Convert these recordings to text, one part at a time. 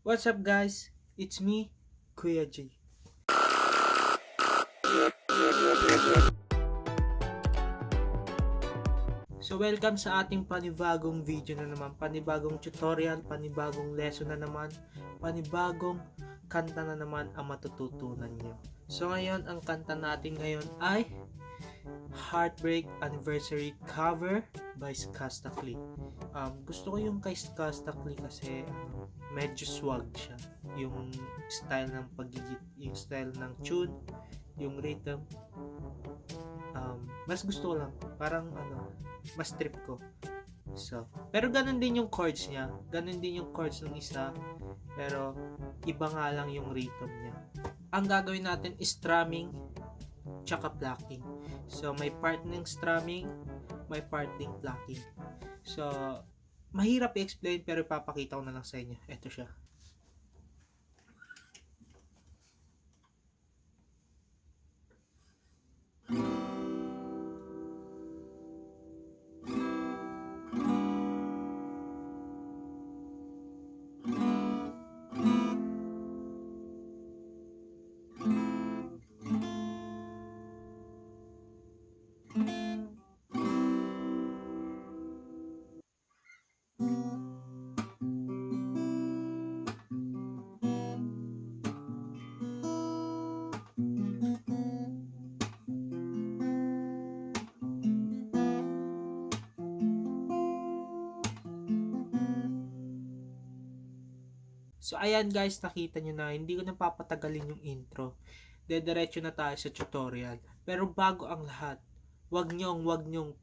What's up guys? It's me, Kuya J. So welcome sa ating panibagong video na naman, panibagong tutorial, panibagong lesson na naman, panibagong kanta na naman ang matututunan nyo. So ngayon, ang kanta natin ngayon ay Heartbreak Anniversary Cover by Skusta Clee. Gusto ko yung kay Skusta Clee kasi medyo swag siya. Yung style ng pagigit, yung style ng tune, yung rhythm. Mas gusto ko lang. Parang mas trip ko. So, pero ganun din yung chords niya. Ganun din yung chords ng isa. Pero iba nga lang yung rhythm niya. Ang gagawin natin is strumming tsaka plucking. So, may part ng strumming, may part ng plucking. So, mahirap i-explain pero ipapakita ko na lang sa inyo. Ito siya. So, ayan guys, nakita nyo na, hindi ko na papatagalin yung intro. Dediretso na tayo sa tutorial. Pero bago ang lahat, wag nyong,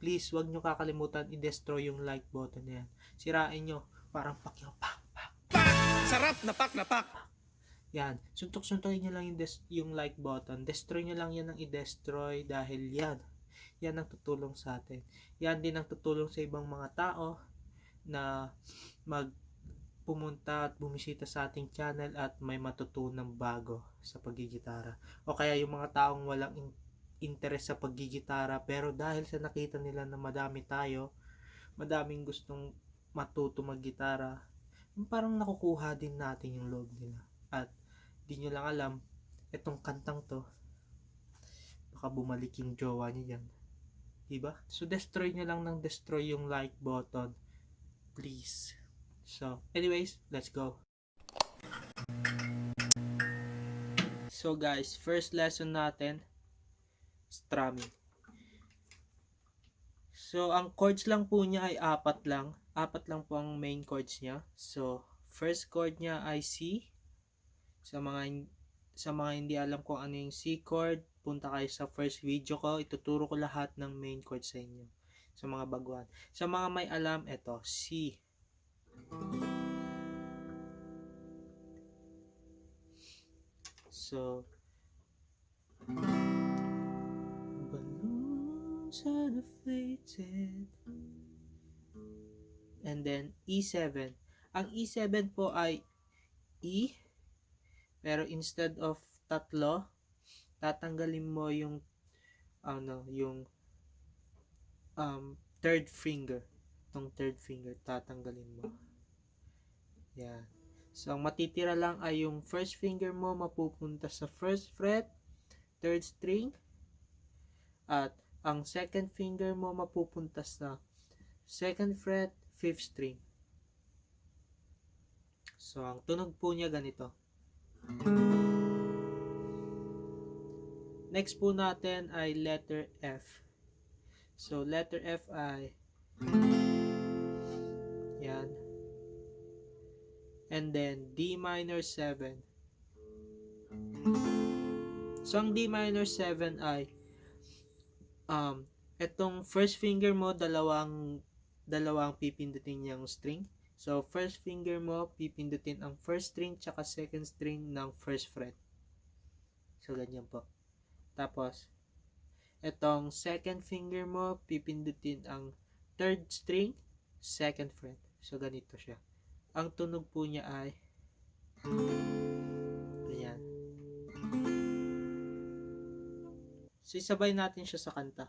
please, wag nyo kakalimutan i-destroy yung like button na yan. Sirain nyo, parang pakyaw, pak. Sarap na pak. Yan, suntok-suntokin nyo lang yung like button. Destroy nyo lang yan ng i-destroy dahil yan ang tutulong sa atin. Yan din ang tutulong sa ibang mga tao na pumunta at bumisita sa ating channel at may matutunang bago sa paggigitara. O kaya yung mga taong walang interest sa paggigitara pero dahil sa nakita nila na madaming gustong matuto maggitara, parang nakukuha din natin yung loob nila. At di nyo lang alam, etong kantang to, baka bumalik yung jowa nyo dyan. Diba? So destroy nyo lang ng destroy yung like button. Please. So, anyways, let's go. So guys, first lesson natin, strumming. So, ang chords lang po niya ay apat lang. Apat lang po ang main chords niya. So, first chord niya ay C. Sa mga hindi alam kung ano yung C chord, punta kayo sa first video ko. Ituturo ko lahat ng main chords sa inyo. Sa mga baguhan. Sa mga may alam, ito, C. So, balloons are deflated. And then, E7. Ang E7 po ay E, pero instead of tatlo, tatanggalin mo yung third finger. Itong third finger, tatanggalin mo. Yan. So, ang matitira lang ay yung first finger mo mapupunta sa first fret, third string, at ang second finger mo mapupunta sa second fret, fifth string. So, ang tunog po niya ganito. Next po natin ay letter F. So, letter F ay yan. And then, D minor 7. So, ang D minor 7 ay etong first finger mo, dalawang pipindutin yung string. So, first finger mo, pipindutin ang first string tsaka second string ng first fret. So, ganyan po. Tapos, etong second finger mo, pipindutin ang third string, second fret. So, ganito siya. Ang tunog po niya ay ayan. So, isabay natin siya sa kanta.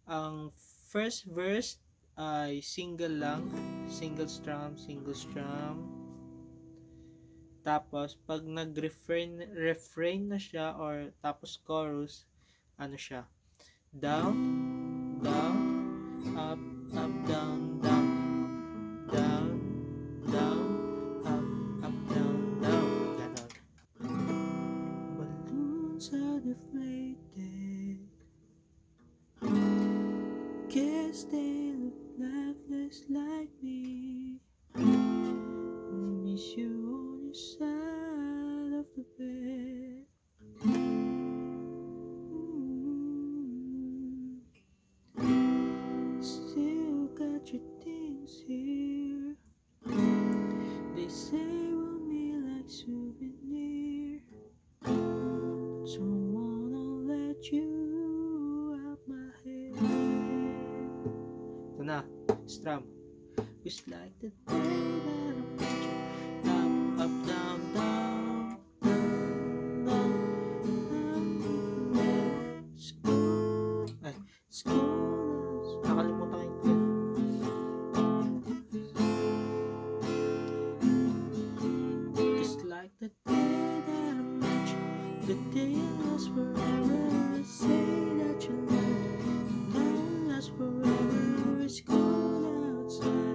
Ang first verse ay single lang. Single strum. Tapos, pag refrain na siya or tapos chorus, ano siya? Down, down, up, up, down, down, down, down, up, down, down. Ganon. Balloons are deflated. Guess they look lifeless like me. Miss you on your side of the bed. Still got your things here. They say we'll be like souvenir. Don't wanna let you out my head. Ito na, strum. It's like the day that I met you. Up, up, down, down, down, down. School. Ay, school. Nakalimutan ko yung it's like the day that I met you. The day lasts forever. Say that you love me. Now lasts forever. It's cold outside.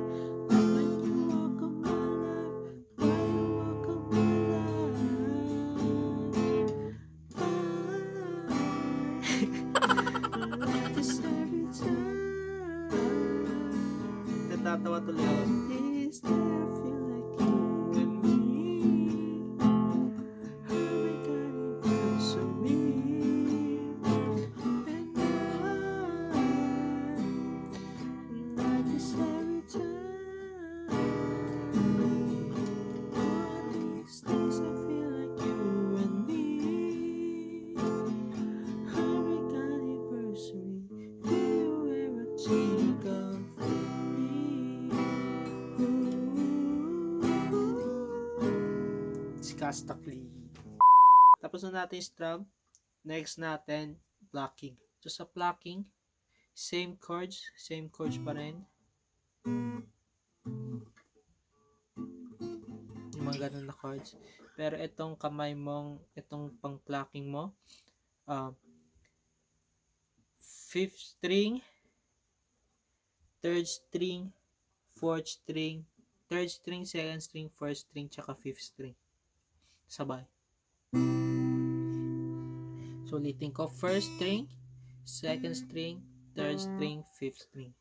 Natatawa tuloy ako. This day I feel like you and me. Happy anniversary. And I like this every time. One of these days I feel like you and me. Happy anniversary. Do you ever think of Skusta Clee. Tapos na natin strum. Next natin, plucking. So sa plucking, same chords pa rin. Yung mga ganun na chords. Pero itong kamay mong, itong pang plucking mo, 5th string, 3rd string, 4th string, 3rd string, 2nd string, 4th string, tsaka 5th string. Sabay. So, ulitin ko. 1st string, 2nd string, 3rd string, 5th string.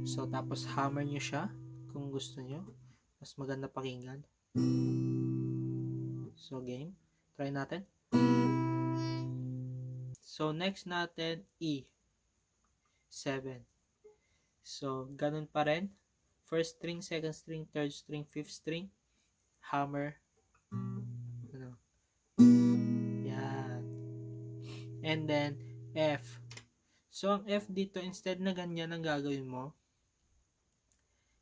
So, tapos hammer nyo siya kung gusto nyo. Mas maganda pakinggan. So, game. Try natin. So, next natin, E. 7. So, ganun pa rin. 1st string, 2nd string, 3rd string, 5th string. Hammer. Ano? Yan. And then, F. So, ang F dito, instead na ganyan ang gagawin mo.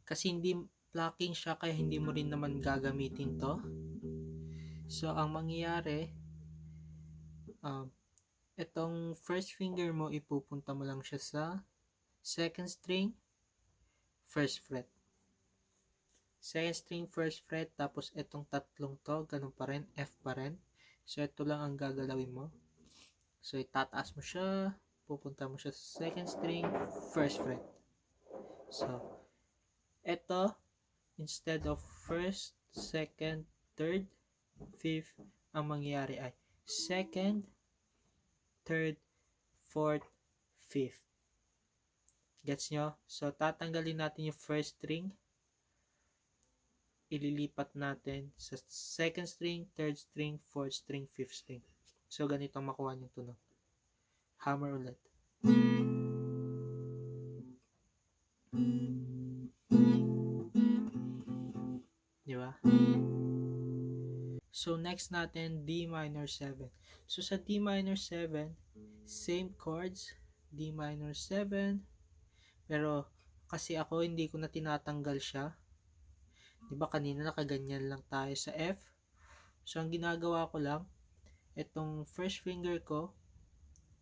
Kasi hindi plucking siya, kaya hindi mo rin naman gagamitin to. So, ang mangyayari, itong first finger mo, ipupunta mo lang siya sa 2nd string, 1st fret. 2nd string, 1st fret, tapos itong tatlong to, ganun pa rin, F pa rin. So, ito lang ang gagalawin mo. So, itataas mo siya, pupunta mo siya sa 2nd string, 1st fret. So, ito, instead of 1st, 2nd, 3rd, 5th, ang mangyayari ay 2nd, 3rd, 4th, 5th. Gets nyo? So, tatanggalin natin yung 1st string, ililipat natin sa 2nd string, 3rd string, 4th string, 5th string. So, ganito makuha nyo tunog. Hammer ulit. Di ba? So, next natin, D minor 7. So, sa D minor 7, same chords, D minor 7, pero kasi ako hindi ko na tinatanggal siya. Diba kanina nakaganyan lang tayo sa F. So, ang ginagawa ko lang, itong first finger ko,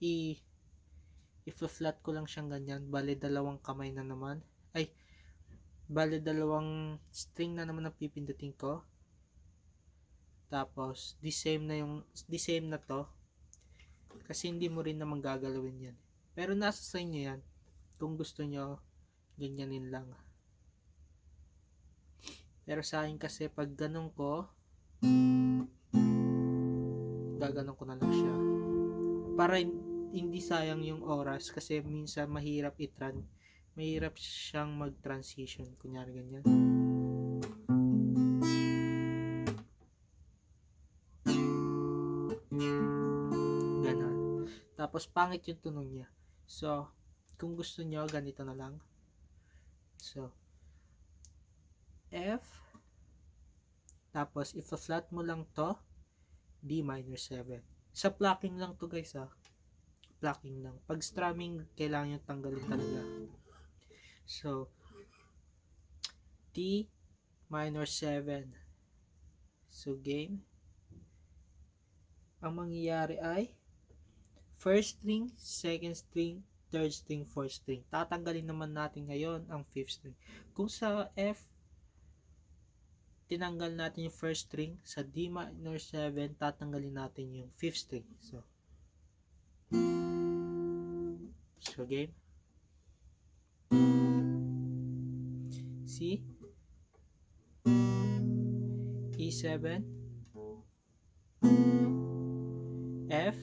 i-flat ko lang siyang ganyan. Bale, dalawang kamay na naman. Ay, Bale, dalawang string na naman ang pipindutin ko. Tapos, the same na to. Kasi hindi mo rin naman gagalawin yan. Pero nasa sa inyo yan. Kung gusto nyo, ganyanin lang. Pero sa akin kasi, pag ganun ko, gaganon ko na lang siya. Para hindi sayang yung oras. Kasi minsan mahirap mahirap siyang mag-transition. Kunyari ganyan. Ganon. Tapos pangit yung tunog niya. So, kung gusto nyo, ganito na lang. So, F. Tapos, ipa-flat mo lang to. D minor 7. Sa plucking lang to guys ha. Plucking lang. Pag strumming, kailangan yung tanggalin talaga. So, D minor 7. So, game. Ang mangyayari ay first string, second string, third string, fourth string. Tatanggalin naman natin ngayon ang fifth string. Kung sa F, tinanggal natin yung first string, sa D minor 7, tatanggalin natin yung fifth string. So game. C, E7, F,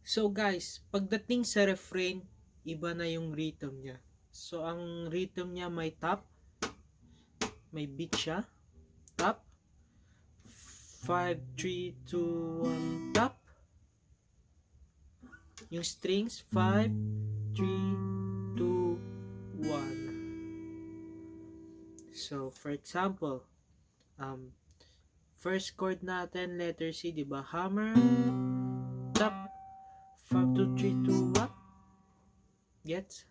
so guys, pagdating sa refrain, iba na yung rhythm niya. So ang rhythm niya may top, may beat siya, top, 5, 3, 2, 1, top. Yung strings, 5, 3, 2, 1. So for example, first chord natin, letter C, diba? Hammer, top, 5, 2, 3, 2, 1. Gets?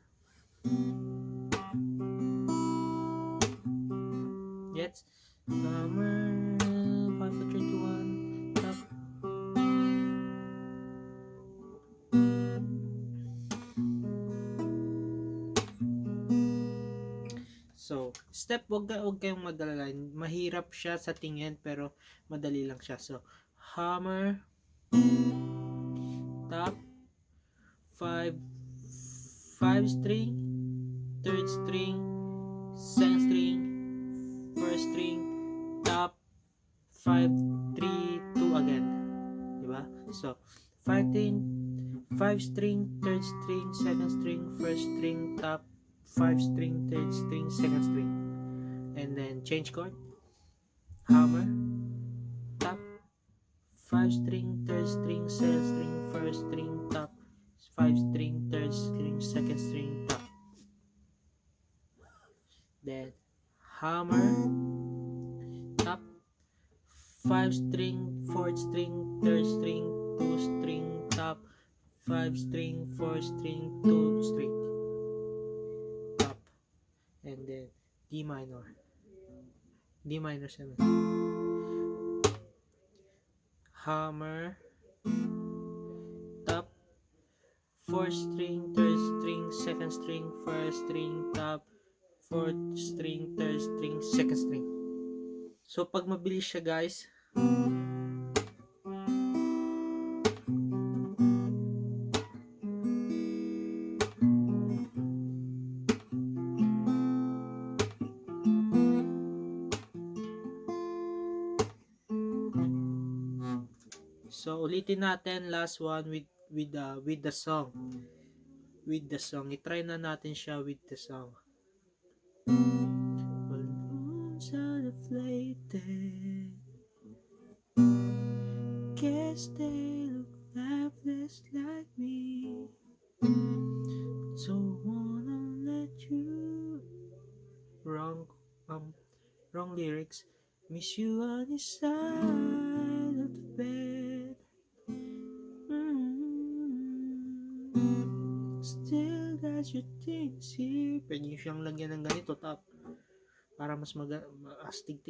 Gets? Hammer, 5, 2, 3, 2, 1, top. So, step, wag kayong madala. Mahirap siya sa tingin, pero madali lang siya. So, hammer, top, 5 string, third string, second string, first string, top, 5, 3, 2 again. Diba? So, 5 string, third string, second string, first string, top, 5 string, third string, second string. And then change chord. Hammer, top, 5 string, third string, second string, first string, top, 5 string, third string, second string, top. Then hammer, top, 5 string, fourth string, third string, 2 string, top, 5 string, 4 string, 2 string, top. And then D minor 7. Hammer, top, 4th string, 3rd string, 2nd string, 1st string, top, 4th string, 3rd string, 2nd string. So pag mabilis siya guys, so ulitin natin last one with the song. With the song. I-try na natin siya with the song. Balloons are deflated. Guess they look lifeless like me. So wanna let you wrong lyrics. Miss you on the side of the bed. Still got your things here. Pwede nyo siyang lagyan ng ganito top para mas astig.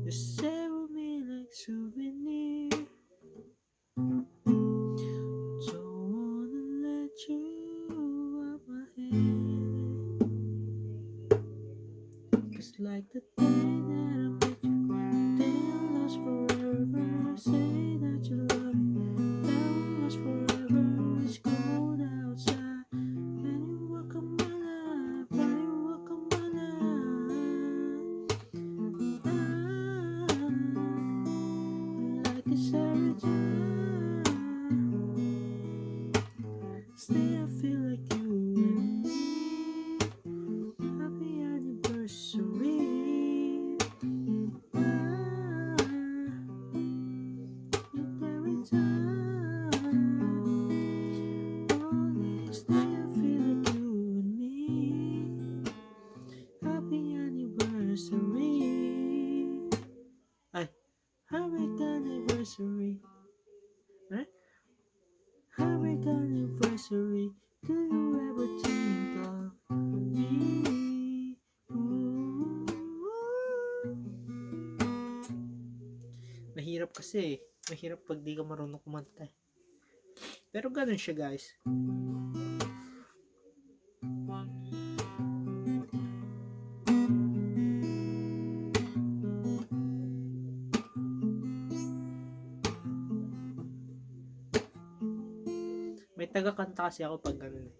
You say with me like souvenir. Just like the day that I met you, day I lost forever. Say that you love me, now I'm lost forever. It's cold outside, and you walk on my life, and you walk on my life. Like a savage, stay, I feel like you and me. Happy anniversary. Every time. On this day, I feel like you and me. Happy anniversary. Ay, happy anniversary. Eh? Happy anniversary. Do you ever think of me? Ooh. Mahirap kasi eh. Mahirap pag di ka marunong kumanta eh. Pero ganun siya guys. May taga-kanta kasi ako pag ganun eh.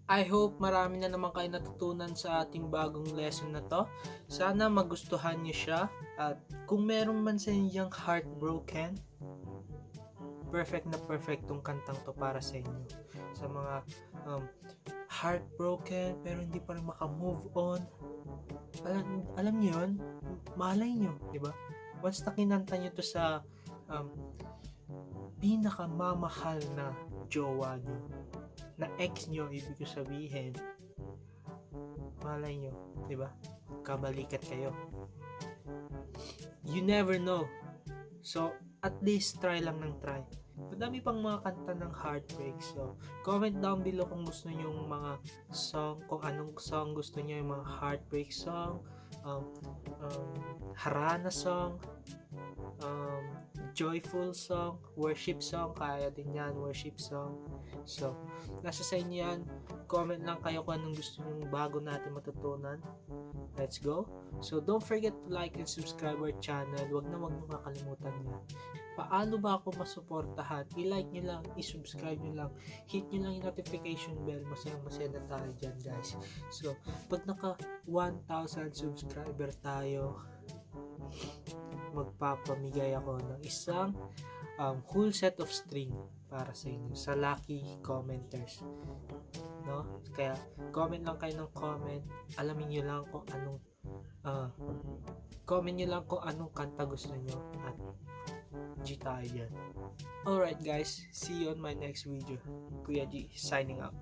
I hope marami na naman kayo natutunan sa ating bagong lesson na to. Sana magustuhan niyo siya. At kung merong man sa inyong heartbroken, perfect na perfect tong kantang to para sa inyo. Sa mga heartbroken pero hindi pa rin makamove on. Alam niyo yun? Malay niyo, di ba? Once na kinanta niyo to sa pinakamamahal na jowa niyo, na ex nyo, ibig ko sabihin, malay nyo, di ba? Kabalikat kayo. You never know. So, at least try lang ng try. Madami pang mga kanta ng Heartbreak. So, comment down below kung gusto nyo yung mga song, kung anong song gusto nyo, yung mga Heartbreak song, Harana song, joyful song, worship song, kaya din yan, worship song. So, nasa sa inyo yan. Comment lang kayo kung anong gusto nyo bago natin matutunan. Let's go. So, don't forget to like and subscribe our channel. Huwag nyo makakalimutan yan. Paano ba ako masuportahan? I-like nyo lang, i-subscribe nyo lang, hit nyo lang yung notification bell. Masaya na tayo dyan guys. So, pag naka 1,000 subscriber tayo, magpapamigay ako ng isang whole set of string para sa inyo, sa lucky commenters, no? Kaya comment lang kayo ng comment, alamin nyo lang kung anong comment nyo lang kung anong kanta gusto nyo at G tayo dyan. Alright guys, see you on my next video. Kuya G signing out.